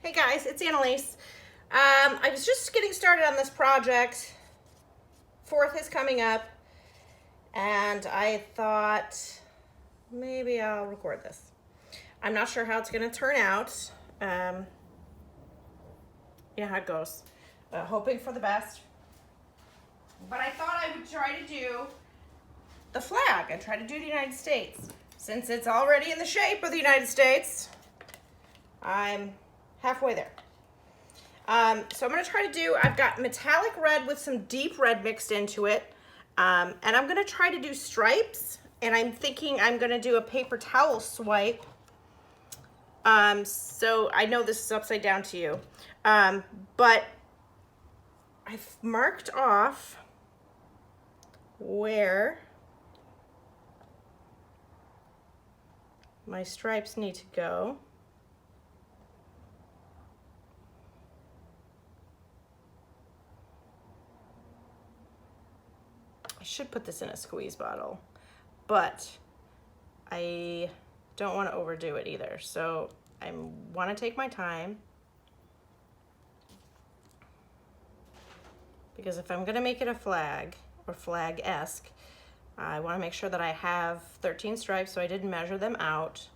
Hey guys, it's Annalise. I was just getting started on this project. 4th is coming up, and I thought maybe I'll record this. I'm not sure how it's going to turn out. You know how it goes. Hoping for the best. But I thought I would try to do the flag and try to do the United States. Since it's already in the shape of the United States, I'm halfway there. So I'm going to try to do, I've got metallic red with some deep red mixed into it. And I'm going to try to do stripes. And I'm thinking I'm going to do a paper towel swipe. So I know this is upside down to you. But I've marked off where my stripes need to go. I should put this in a squeeze bottle, but I don't want to overdo it either. So I want to take my time, because if I'm going to make it a flag or flag-esque, I want to make sure that I have 13 stripes, so I did measure them out.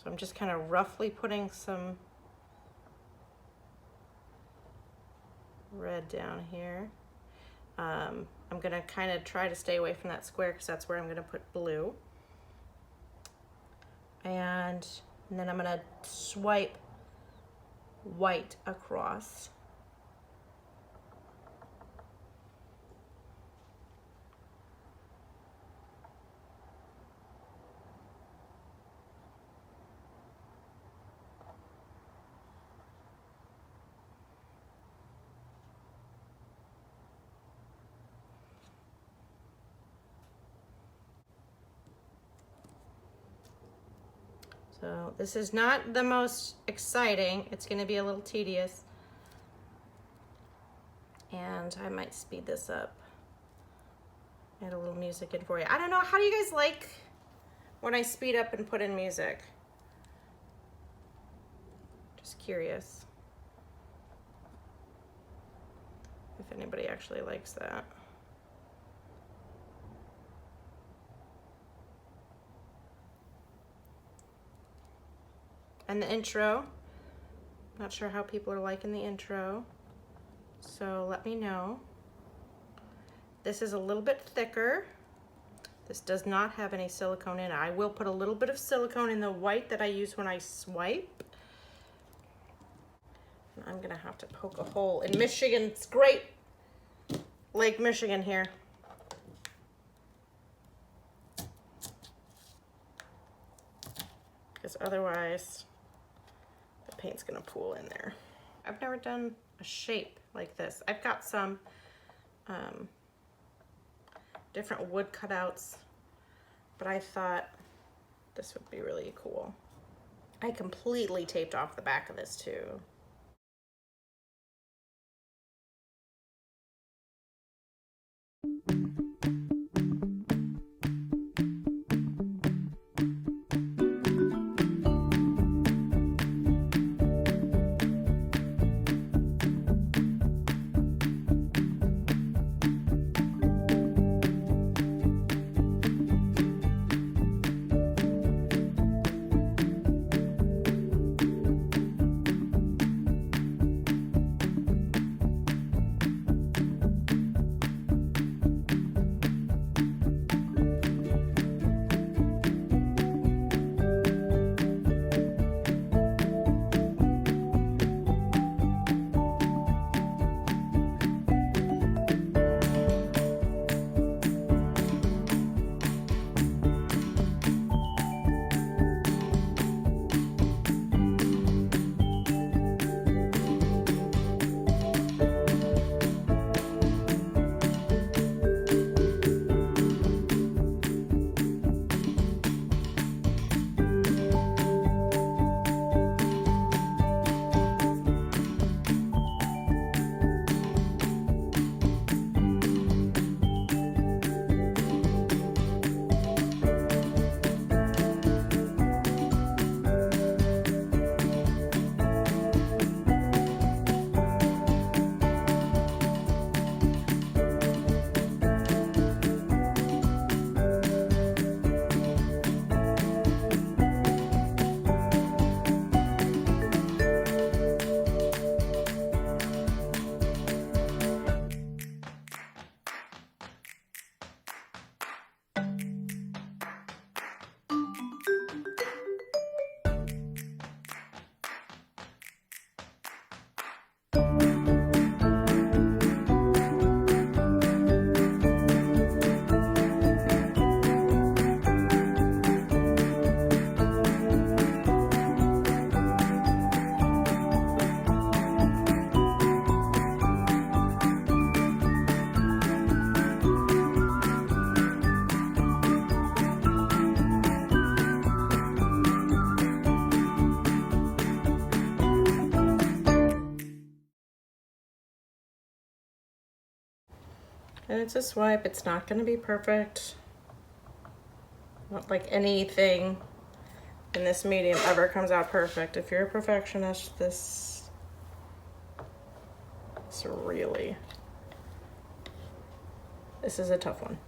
So I'm just kind of roughly putting some red down here. I'm going to kind of try to stay away from that square because that's where I'm going to put blue. And then I'm going to swipe white across. So this is not the most exciting. It's going to be a little tedious. And I might speed this up. Add a little music in for you. I don't know, how do you guys like when I speed up and put in music? Just curious if anybody actually likes that. And the intro, not sure how people are liking the intro, so let me know. This is a little bit thicker. This does not have any silicone in it. I will put a little bit of silicone in the white that I use when I swipe. And I'm gonna have to poke a hole in Michigan. It's great, Lake Michigan here. Because otherwise, paint's gonna pool in there. I've never done a shape like this. I've got some different wood cutouts, but I thought this would be really cool. I completely taped off the back of this too. And it's a swipe, it's not gonna be perfect. Not like anything in this medium ever comes out perfect. If you're a perfectionist, this is a tough one.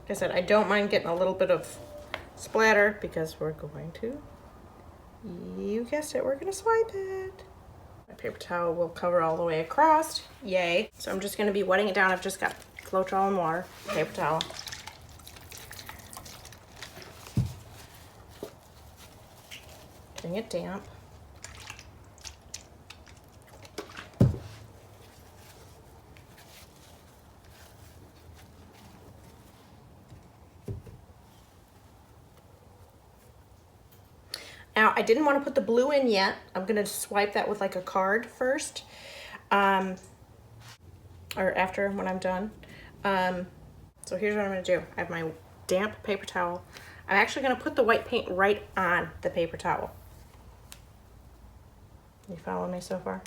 Like I said, I don't mind getting a little bit of splatter because we're going to, you guessed it, we're gonna swipe it. My paper towel will cover all the way across, yay. So I'm just gonna be wetting it down. I've just got Floetrol and water, paper towel. Getting it damp. Now, I didn't want to put the blue in yet. I'm going to swipe that with like a card first, or after when I'm done. So here's what I'm going to do. I have my damp paper towel. I'm actually going to put the white paint right on the paper towel. You following me so far?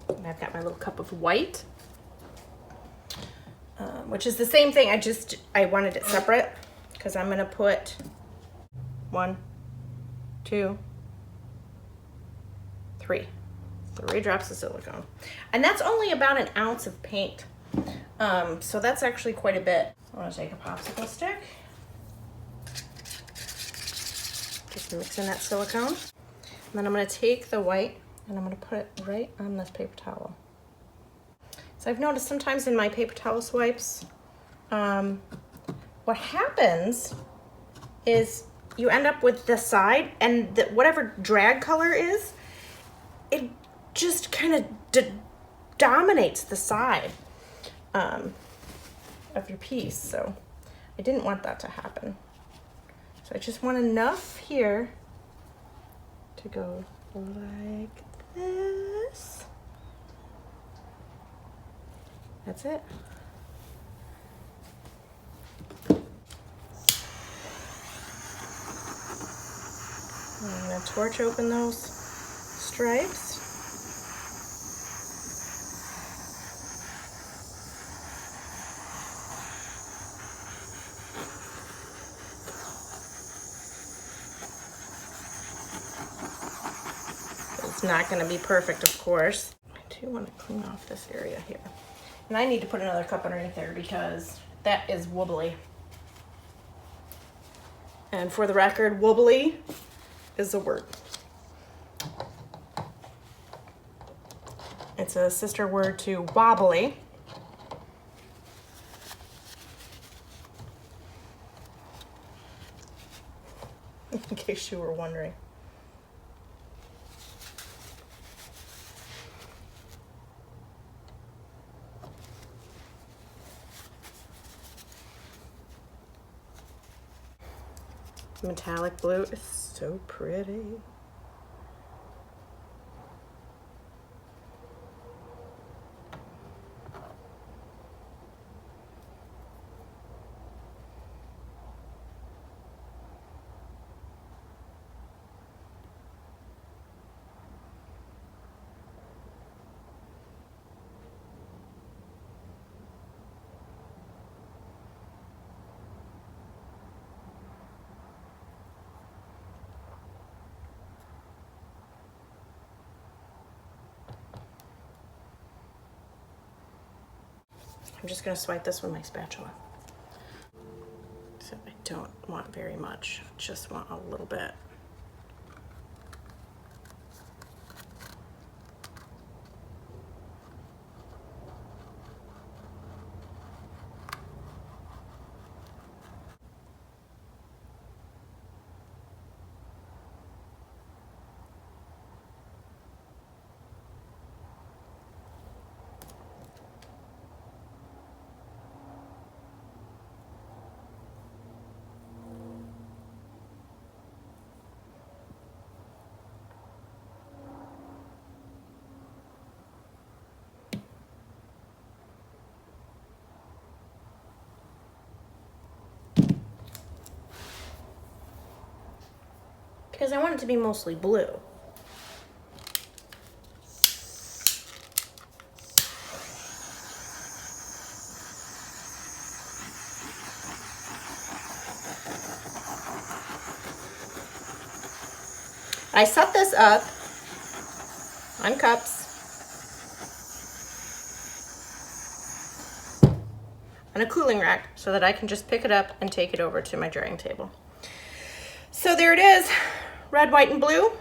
And I've got my little cup of white, which is the same thing. I wanted it separate because I'm going to put 1, 2, 3 drops of silicone, and that's only about an ounce of paint, so that's actually quite a bit. I want to take a popsicle stick, just mix in that silicone, and then I'm going to take the white and I'm going to put it right on this paper towel. So I've noticed sometimes in my paper towel swipes, what happens is you end up with the side, and whatever drag color is, it just kind of dominates the side of your piece. So I didn't want that to happen. So I just want enough here to go like this. That's it. I'm going to torch open those stripes. It's not going to be perfect, of course. I do want to clean off this area here. And I need to put another cup underneath there because that is wobbly. And for the record, wobbly is a word. It's a sister word to wobbly. In case you were wondering. Metallic blue is so pretty. I'm just going to swipe this with my spatula. So I don't want very much, just want a little bit. Because I want it to be mostly blue. I set this up on cups on a cooling rack so that I can just pick it up and take it over to my drying table. So there it is, red, white, and blue.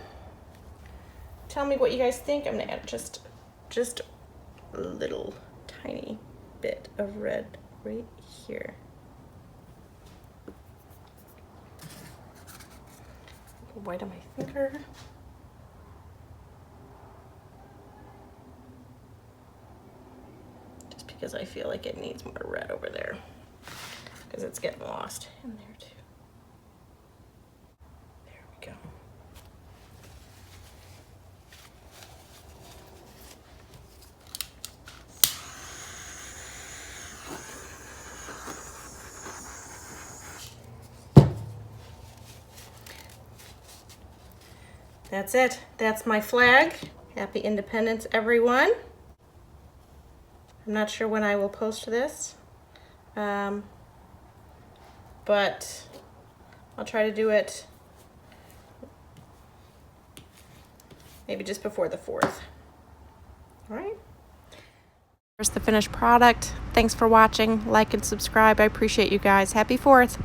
Tell me what you guys think. I'm gonna add just a little tiny bit of red right here. White on my finger. Just because I feel like it needs more red over there, because it's getting lost in there too. There we go. That's it. That's my flag. Happy Independence, everyone. I'm not sure when I will post this, but I'll try to do it maybe just before the 4th. All right. Here's the finished product. Thanks for watching. Like and subscribe. I appreciate you guys. Happy 4th.